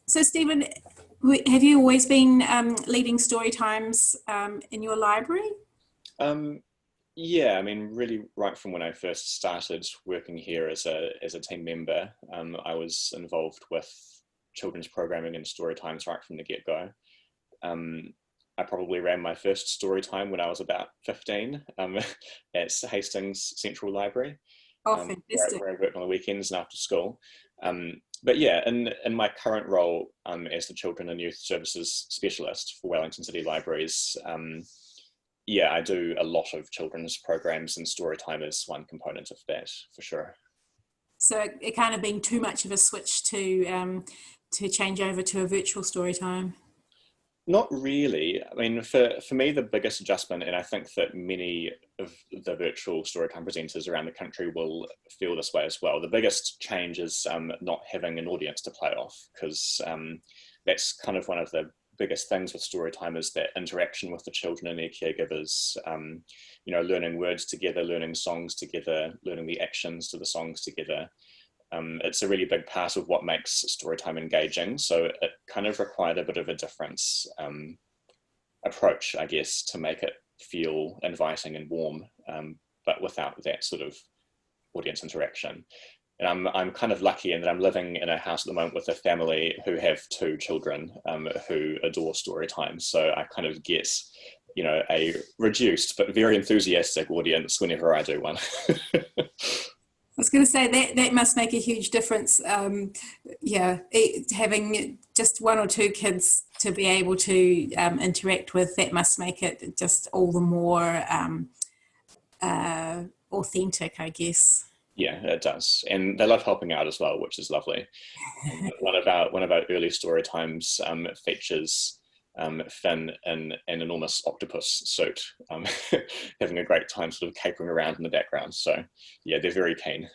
So Stephen, have you always been leading story times in your library? Um, yeah, I mean, really, right from when I first started working here as a team member, I was involved with children's programming and story times right from the get-go. Um, I probably ran my first story time when I was about 15 at Hastings Central Library, Oh, where, fantastic. where I worked on the weekends and after school. But yeah, in my current role as the Children and Youth Services Specialist for Wellington City Libraries, yeah, I do a lot of children's programs, and Storytime is one component of that for sure. So it kind of been too much of a switch to change over to a virtual story time. Not really. I mean, for me, the biggest adjustment, and I think that many of the virtual Storytime presenters around the country will feel this way as well. The biggest change is not having an audience to play off, because that's kind of one of the biggest things with Storytime is that interaction with the children and their caregivers, you know, learning words together, learning songs together, learning the actions to the songs together. It's a really big part of what makes Storytime engaging. So it kind of required a bit of a different approach, I guess, to make it feel inviting and warm, but without that sort of audience interaction. And I'm kind of lucky in that I'm living in a house at the moment with a family who have two children who adore Storytime. So I kind of get, you know, a reduced but very enthusiastic audience whenever I do one. I was going to say that must make a huge difference. Yeah, having just one or two kids to be able to interact with, that must make it just all the more authentic, I guess. Yeah, it does, and they love helping out as well, which is lovely. One of our early story times features Finn in an enormous octopus suit, having a great time sort of capering around in the background. So yeah, they're very keen.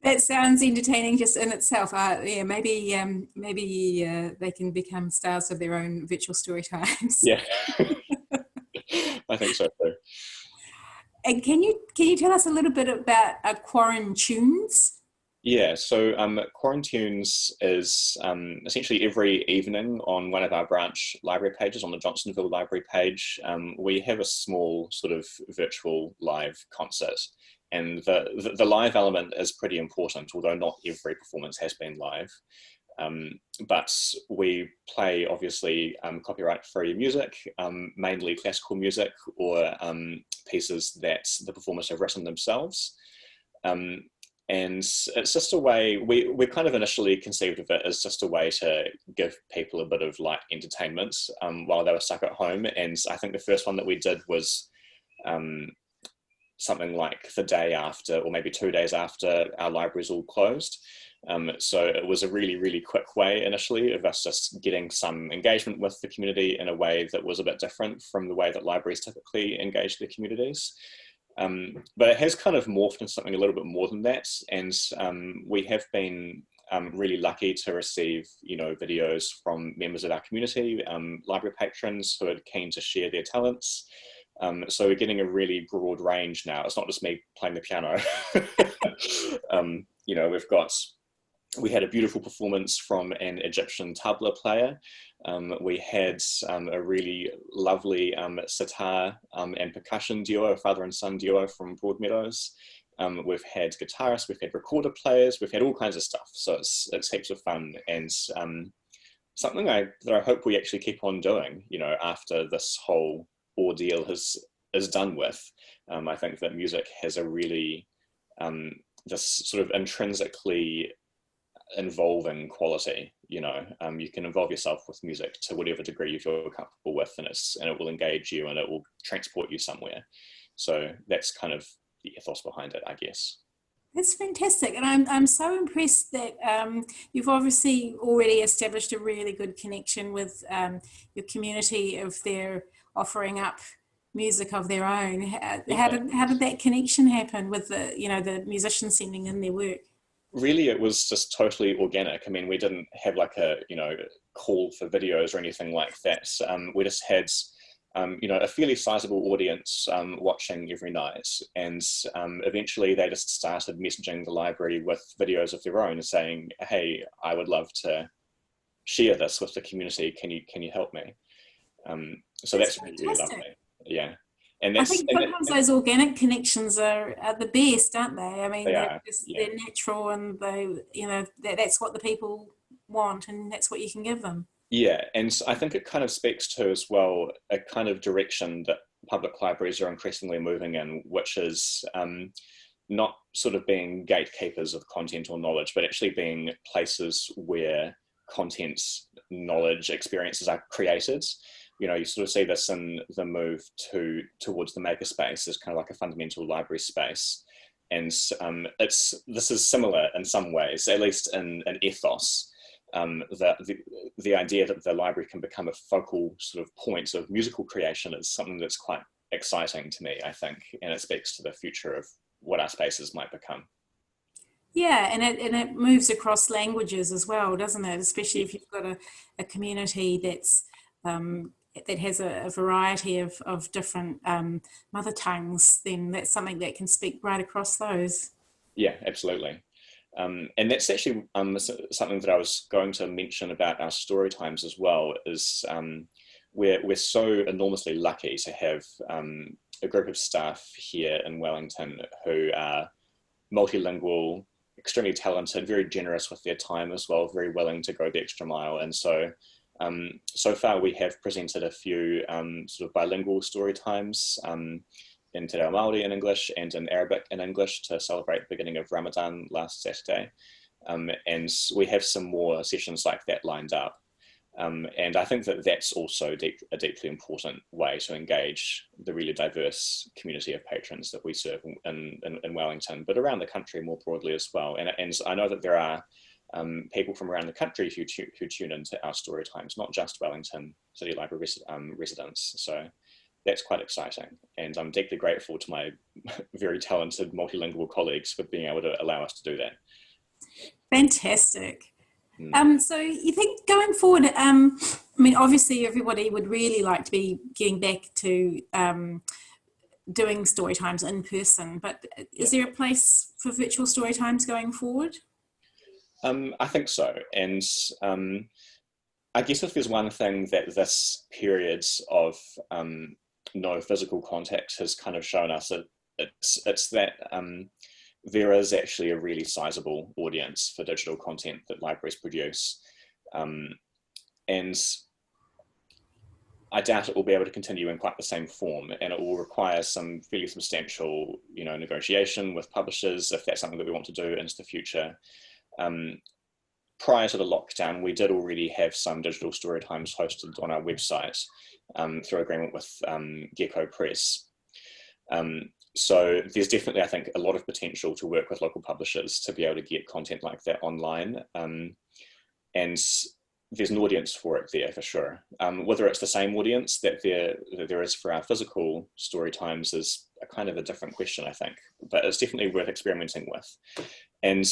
That sounds entertaining just in itself. Yeah, maybe they can become stars of their own virtual story times. Yeah, I think so too. And can you tell us a little bit about Quarantunes? Yeah, so Quarantunes is essentially every evening on one of our branch library pages, on the Johnsonville library page, we have a small sort of virtual live concert. And the live element is pretty important, although not every performance has been live. But we play, obviously, copyright-free music, mainly classical music or pieces that the performers have written themselves. And it's just a way, we kind of initially conceived of it as just a way to give people a bit of light entertainment while they were stuck at home. And I think the first one that we did was something like the day after, or maybe 2 days after our libraries all closed. So it was a really, really quick way initially of us just getting some engagement with the community in a way that was a bit different from the way that libraries typically engage their communities. But it has kind of morphed into something a little bit more than that. And we have been really lucky to receive, you know, videos from members of our community, library patrons who are keen to share their talents. So we're getting a really broad range now. It's not just me playing the piano. You know, we had a beautiful performance from an Egyptian tabla player. We had a really lovely sitar and percussion duo, a father and son duo from Broadmeadows. We've had guitarists, we've had recorder players, we've had all kinds of stuff. So it's heaps of fun, and something that I hope we actually keep on doing, you know, after this whole ordeal is done with. I think that music has a really, this sort of intrinsically involving quality. You know, you can involve yourself with music to whatever degree you feel comfortable with, and it will engage you and it will transport you somewhere. So that's kind of the ethos behind it, I guess. That's fantastic, and I'm so impressed that you've obviously already established a really good connection with your community if they're offering up music of their own. How did that connection happen with the musicians sending in their work? Really, it was just totally organic. I mean, we didn't have like a, you know, call for videos or anything like that. We just had you know, a fairly sizable audience watching every night. And eventually they just started messaging the library with videos of their own saying, hey, I would love to share this with the community. Can you help me? So that's really, really lovely. Yeah. And I that's, think sometimes those organic connections are the best, aren't they? I mean, they're natural, and that's what the people want, and that's what you can give them. Yeah, and I think it kind of speaks to as well a kind of direction that public libraries are increasingly moving in, which is not sort of being gatekeepers of content or knowledge, but actually being places where content, knowledge, experiences are created. You know, you sort of see this in the move towards the makerspace as kind of like a fundamental library space. And this is similar in some ways, at least in an ethos. The idea that the library can become a focal sort of point of musical creation is something that's quite exciting to me, I think, and it speaks to the future of what our spaces might become. Yeah, and it moves across languages as well, doesn't it? Especially if you've got a community that's that has a variety of different mother tongues, then that's something that can speak right across those. Yeah, absolutely. And that's actually something that I was going to mention about our story times as well, is we're so enormously lucky to have a group of staff here in Wellington who are multilingual, extremely talented, very generous with their time as well, very willing to go the extra mile. And so so far we have presented a few sort of bilingual story times in Te Reo Māori in English and in Arabic in English to celebrate the beginning of Ramadan last Saturday. And we have some more sessions like that lined up. And I think that that's also a deeply important way to engage the really diverse community of patrons that we serve in Wellington, but around the country more broadly as well. And I know that there are people from around the country who tune into our story times, not just Wellington City Library residents. So that's quite exciting. And I'm deeply grateful to my very talented multilingual colleagues for being able to allow us to do that. Fantastic. So you think going forward, I mean, obviously everybody would really like to be getting back to doing story times in person, but is there a place for virtual story times going forward? I think so. And I guess if there's one thing that this period of no physical contact has kind of shown us, it's that there is actually a really sizable audience for digital content that libraries produce. And I doubt it will be able to continue in quite the same form, and it will require some fairly substantial, negotiation with publishers if that's something that we want to do into the future. Prior to the lockdown, we did already have some digital story times hosted on our website through agreement with Gecko Press. So there's definitely, I think, a lot of potential to work with local publishers to be able to get content like that online. And there's an audience for it there for sure. Whether it's the same audience that there is for our physical story times is a kind of a different question, I think, but it's definitely worth experimenting with. And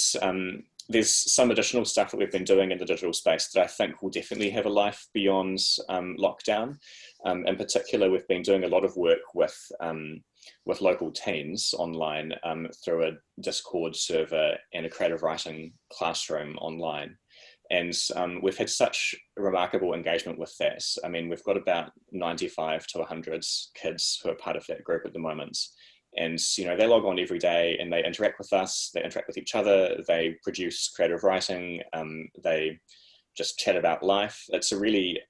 there's some additional stuff that we've been doing in the digital space that I think will definitely have a life beyond lockdown. In particular, we've been doing a lot of work with local teens online through a Discord server and a creative writing classroom online. And we've had such remarkable engagement with that. I mean, we've got about 95 to 100 kids who are part of that group at the moment. And, they log on every day and they interact with us, they interact with each other, they produce creative writing, they just chat about life. It's a really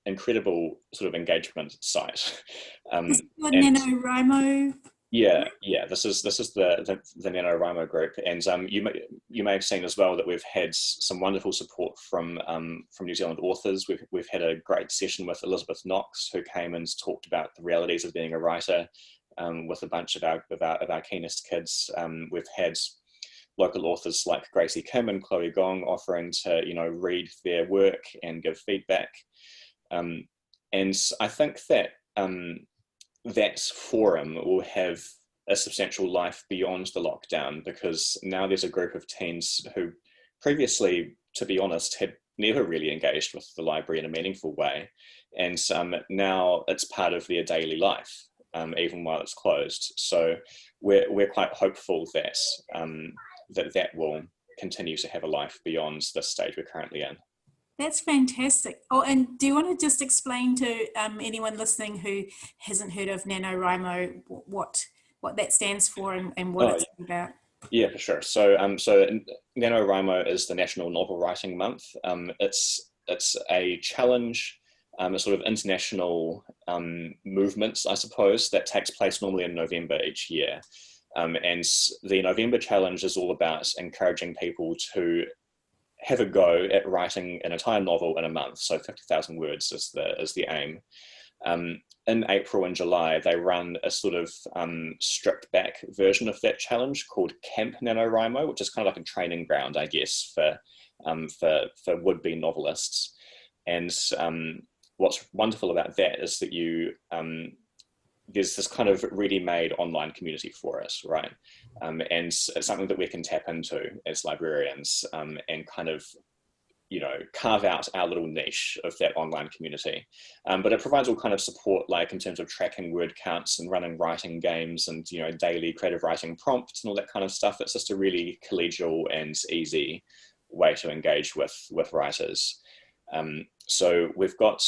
incredible sort of engagement site. Is it the Nanowrimo? Yeah. This is the Nanowrimo group, and you may have seen as well that we've had some wonderful support from New Zealand authors. We've had a great session with Elizabeth Knox, who came and talked about the realities of being a writer with a bunch of our keenest kids. We've had local authors like Gracie Kim and Chloe Gong offering to read their work and give feedback, and I think that that forum will have a substantial life beyond the lockdown, because now there's a group of teens who previously, to be honest, had never really engaged with the library in a meaningful way. And now it's part of their daily life, even while it's closed. So we're quite hopeful that, that will continue to have a life beyond this stage we're currently in. That's fantastic. Oh, and do you want to just explain to anyone listening who hasn't heard of NaNoWriMo what that stands for and what it's about? Yeah, for sure. So, so NaNoWriMo is the National Novel Writing Month. It's a challenge, a sort of international movement, I suppose, that takes place normally in November each year. And the November challenge is all about encouraging people to have a go at writing an entire novel in a month. So 50,000 words is the aim. In April and July, they run a sort of stripped back version of that challenge called Camp NaNoWriMo, which is kind of like a training ground, I guess, for would-be novelists. And what's wonderful about that is that there's this kind of ready-made online community for it, right? And it's something that we can tap into as librarians and kind of, you know, carve out our little niche of that online community. But it provides all kind of support, like in terms of tracking word counts and running writing games and, you know, daily creative writing prompts and all that kind of stuff. It's just a really collegial and easy way to engage with writers. So we've got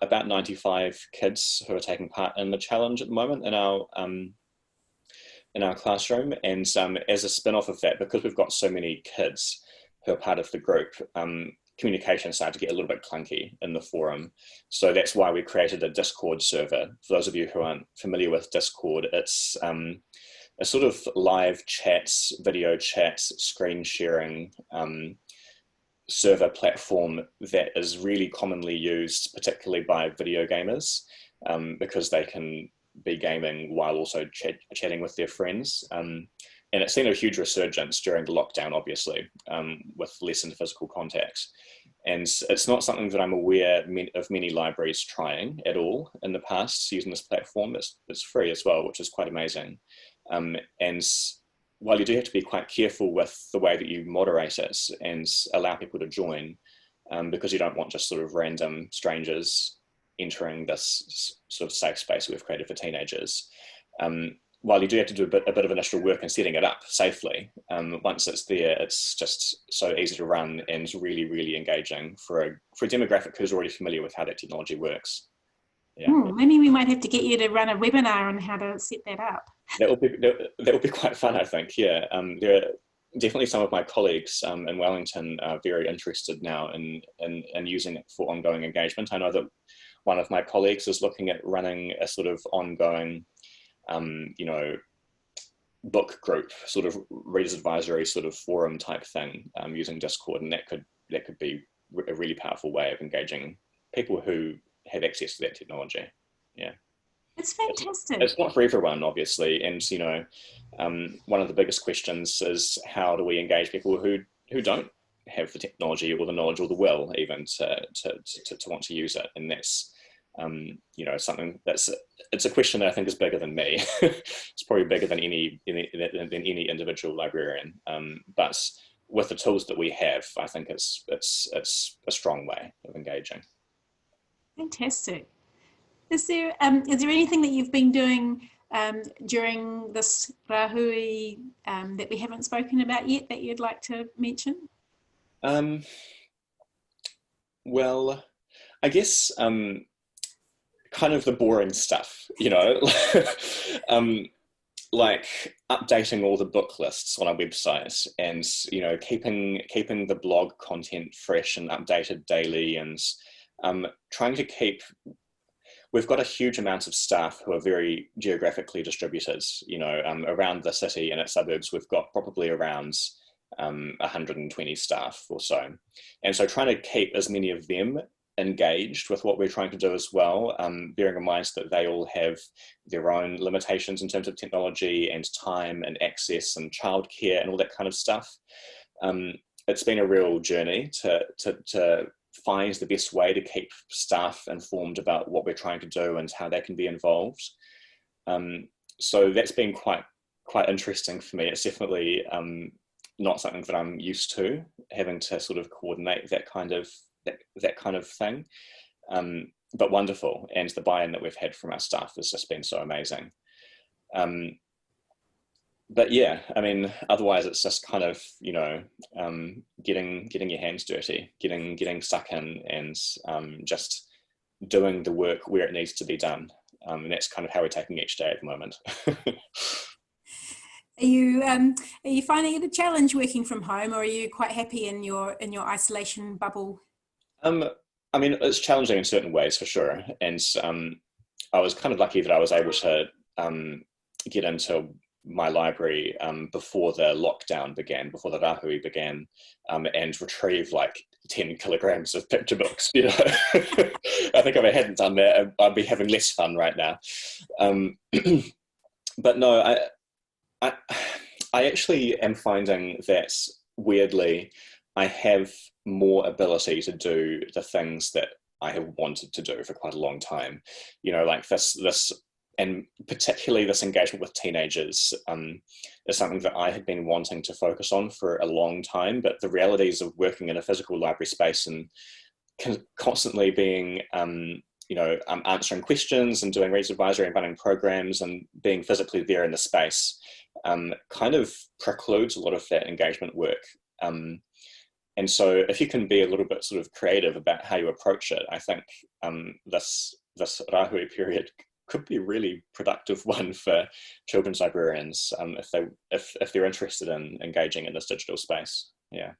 about 95 kids who are taking part in the challenge at the moment in our classroom. And as a spin-off of that, because we've got so many kids who are part of the group, communication started to get a little bit clunky in the forum. So that's why we created a Discord server. For those of you who aren't familiar with Discord, it's a sort of live chats, video chats, screen sharing server platform that is really commonly used, particularly by video gamers, because they can be gaming while also chatting with their friends. And it's seen a huge resurgence during the lockdown, obviously, with lessened physical contact. And it's not something that I'm aware of many libraries trying at all in the past using this platform. It's free as well, which is quite amazing. And while you do have to be quite careful with the way that you moderate it and allow people to join, because you don't want just sort of random strangers entering this sort of safe space we've created for teenagers. While you do have to do a bit of initial work in setting it up safely, once it's there, it's just so easy to run and really, really engaging for a demographic who's already familiar with how that technology works. Yeah. Maybe we might have to get you to run a webinar on how to set that up. That would be quite fun, I think. Yeah, there are definitely some of my colleagues in Wellington are very interested now in using it for ongoing engagement. I know that one of my colleagues is looking at running a sort of ongoing, you know, book group, sort of readers advisory sort of forum type thing using Discord, and that could be a really powerful way of engaging people who have access to that technology. Yeah. It's fantastic. It's not for everyone, obviously, and you know, one of the biggest questions is how do we engage people who don't have the technology or the knowledge or the will even to want to use it, and that's you know, something it's a question that I think is bigger than me. It's probably bigger than any individual librarian, but with the tools that we have, I think it's a strong way of engaging. Fantastic. Is there anything that you've been doing during this Rahui that we haven't spoken about yet that you'd like to mention? Well, I guess kind of the boring stuff, you know, like updating all the book lists on our website, and you know, keeping the blog content fresh and updated daily, and trying to keep. We've got a huge amount of staff who are very geographically distributed, you know, around the city and its suburbs. We've got probably around 120 staff or so. And so trying to keep as many of them engaged with what we're trying to do as well, bearing in mind that they all have their own limitations in terms of technology and time and access and childcare and all that kind of stuff. It's been a real journey to find the best way to keep staff informed about what we're trying to do and how they can be involved. So that's been quite interesting for me. It's definitely not something that I'm used to, having to sort of coordinate that kind of thing. But wonderful, and the buy-in that we've had from our staff has just been so amazing. But yeah, I mean, otherwise it's just kind of, you know, getting your hands dirty, getting stuck in, and just doing the work where it needs to be done. And that's kind of how we're taking each day at the moment. Are you finding it a challenge working from home, or are you quite happy in your isolation bubble? I mean, it's challenging in certain ways for sure, and I was kind of lucky that I was able to get into my library before the lockdown began, before the rahui began, and retrieve like 10 kilograms of picture books, you know. I think if I hadn't done that, I'd be having less fun right now. But no, I actually am finding that, weirdly, I have more ability to do the things that I have wanted to do for quite a long time. You know, like this, and particularly this engagement with teenagers is something that I had been wanting to focus on for a long time, but the realities of working in a physical library space and constantly being, you know, answering questions and doing reader advisory and running programs and being physically there in the space kind of precludes a lot of that engagement work. And so if you can be a little bit sort of creative about how you approach it, I think this rahui period could be a really productive one for children's librarians if they're interested in engaging in this digital space. Yeah.